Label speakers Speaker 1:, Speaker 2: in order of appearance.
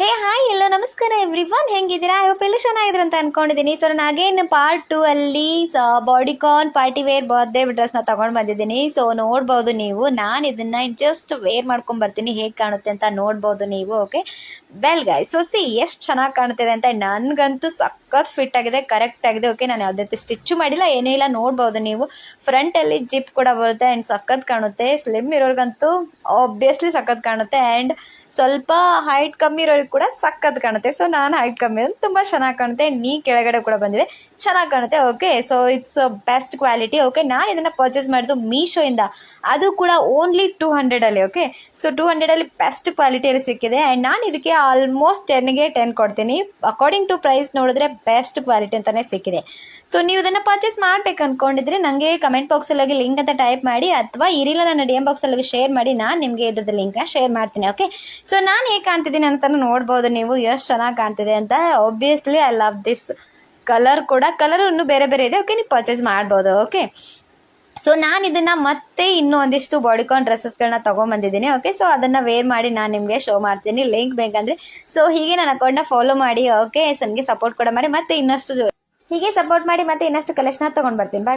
Speaker 1: Hi ಎಲ್ಲೋ ನಮಸ್ಕಾರ everyone, ಹೆಂಗಿದ್ದೀರಾ? I hope ಎಲ್ಲ ಚೆನ್ನಾಗಿದ್ರೆ ಅಂತ ಅನ್ಕೊಂಡಿದ್ದೀನಿ. ಸೊ ನಾನು ಅಗೇನ್ ಪಾರ್ಟ್ 2 ಅಲ್ಲಿ ಬಾಡಿಕಾನ್ ಪಾರ್ಟಿ ವೇರ್ ಬರ್ತ್ಡೇ ಡ್ರೆಸ್ನ ತೊಗೊಂಡು ಬಂದಿದ್ದೀನಿ. ಸೊ ನೋಡ್ಬೋದು ನೀವು, ನಾನು ಇದನ್ನು ಜಸ್ಟ್ ವೇರ್ ಮಾಡ್ಕೊಂಡು ಬರ್ತೀನಿ, ಹೇಗೆ ಕಾಣುತ್ತೆ ಅಂತ ನೋಡ್ಬೋದು ನೀವು. Okay well guys, so C ಎಷ್ಟು ಚೆನ್ನಾಗಿ ಕಾಣ್ತಿದೆ ಅಂತ. ನನಗಂತೂ ಸಖತ್ ಫಿಟ್ ಆಗಿದೆ, ಕರೆಕ್ಟ್ ಆಗಿದೆ. ಓಕೆ, ನಾನು ಯಾವುದೇ ರೀತಿ ಸ್ಟಿಚ್ಚು ಮಾಡಿಲ್ಲ, ಏನೂ ಇಲ್ಲ. ನೋಡ್ಬೋದು ನೀವು, ಫ್ರಂಟಲ್ಲಿ ಜಿಪ್ ಕೂಡ ಬರುತ್ತೆ ಆ್ಯಂಡ್ ಸಖತ್ ಕಾಣುತ್ತೆ. ಸ್ಲಿಮ್ ಇರೋರ್ಗಂತೂ ಆಬ್ವಿಯಸ್ಲಿ ಸಖತ್ ಕಾಣುತ್ತೆ ಆ್ಯಂಡ್ ಸ್ವಲ್ಪ ಹೈಟ್ ಕಮ್ಮಿ ಇರೋರಿಗೆ ಕೂಡ ಸಖತ್ ಕಾಣುತ್ತೆ. ಸೊ ನಾನು ಹೈಟ್ ಕಮ್ಮಿ ಇರೋದು ತುಂಬ ಚೆನ್ನಾಗಿ ಕಾಣುತ್ತೆ. ನೀ ಕೆಳಗಡೆ ಕೂಡ ಬಂದಿದೆ, ಚೆನ್ನಾಗಿ ಕಾಣುತ್ತೆ. Okay, so it's best quality. Okay, ನಾನು ಇದನ್ನು ಪರ್ಚೇಸ್ ಮಾಡಿದ್ದು ಮೀಶೋಯಿಂದ, ಅದು ಕೂಡ ಓನ್ಲಿ 200ಅಲ್ಲಿ. ಓಕೆ, ಸೊ 200ಅಲ್ಲಿ ಬೆಸ್ಟ್ ಕ್ವಾಲಿಟಿಯಲ್ಲಿ ಸಿಕ್ಕಿದೆ ಆ್ಯಂಡ್ ನಾನು ಇದಕ್ಕೆ ಆಲ್ಮೋಸ್ಟ್ 10ಗೆ 10 ಕೊಡ್ತೀನಿ. ಅಕಾರ್ಡಿಂಗ್ ಟು ಪ್ರೈಸ್ ನೋಡಿದ್ರೆ ಬೆಸ್ಟ್ ಕ್ವಾಲಿಟಿ ಅಂತಲೇ ಸಿಕ್ಕಿದೆ. ಸೊ ನೀವು ಇದನ್ನು ಪರ್ಚೇಸ್ ಮಾಡ್ಬೇಕು ಅಂದ್ಕೊಂಡಿದ್ರೆ ನನಗೆ ಕಮೆಂಟ್ ಬಾಕ್ಸಲ್ಲಿ ಹೋಗಿ ಲಿಂಕ್ ಅಂತ ಟೈಪ್ ಮಾಡಿ, ಅಥವಾ ಇರಿಲ್ಲ ನನ್ನ DM ಬಾಕ್ಸಲ್ಲಿ ಹೋಗಿ ಶೇರ್ ಮಾಡಿ, ನಾನು ನಿಮಗೆ ಇದ್ರದ್ದು ಲಿಂಕ್ನ ಶೇರ್ ಮಾಡ್ತೀನಿ. ಓಕೆ, ಸೊ ನಾನು ಹೇಗೆ ಕಾಣ್ತಿದ್ದೀನಿ ಅಂತ ನೋಡ್ಬೋದು ನೀವು, ಎಷ್ಟು ಚೆನ್ನಾಗಿ ಕಾಣ್ತಿದೆ ಅಂತ. Obviously I love this colour ಕೂಡ, ಕಲರು ಇನ್ನೂ ಬೇರೆ ಬೇರೆ ಇದೆ. ಓಕೆ, ನೀವು ಪರ್ಚೇಸ್ ಮಾಡ್ಬೋದು. ಓಕೆ, ಸೊ ನಾನು ಇದನ್ನು ಮತ್ತೆ ಇನ್ನೂ ಒಂದಿಷ್ಟು ಬಾಡಿಕಾನ್ ಡ್ರೆಸ್ಸಸ್ಗಳನ್ನ ತೊಗೊಂಬಂದಿದ್ದೀನಿ. ಓಕೆ, ಸೊ ಅದನ್ನು ವೇರ್ ಮಾಡಿ ನಾನು ನಿಮಗೆ ಶೋ ಮಾಡ್ತೀನಿ, ಲಿಂಕ್ ಬೇಕಂದರೆ. ಸೊ ಹೀಗೆ ನನ್ನ ಅಕೌಂಟ್ನ ಫಾಲೋ ಮಾಡಿ. ಓಕೆ, ಸೊ ನನಗೆ ಸಪೋರ್ಟ್ ಕೂಡ ಮಾಡಿ, ಮತ್ತೆ ಇನ್ನಷ್ಟು ಹೀಗೆ ಸಪೋರ್ಟ್ ಮಾಡಿ, ಮತ್ತೆ ಇನ್ನಷ್ಟು ಕಲೆಕ್ಷನ್ ತೊಗೊಂಡು ಬರ್ತೀನಿ. ಬಾಯ್.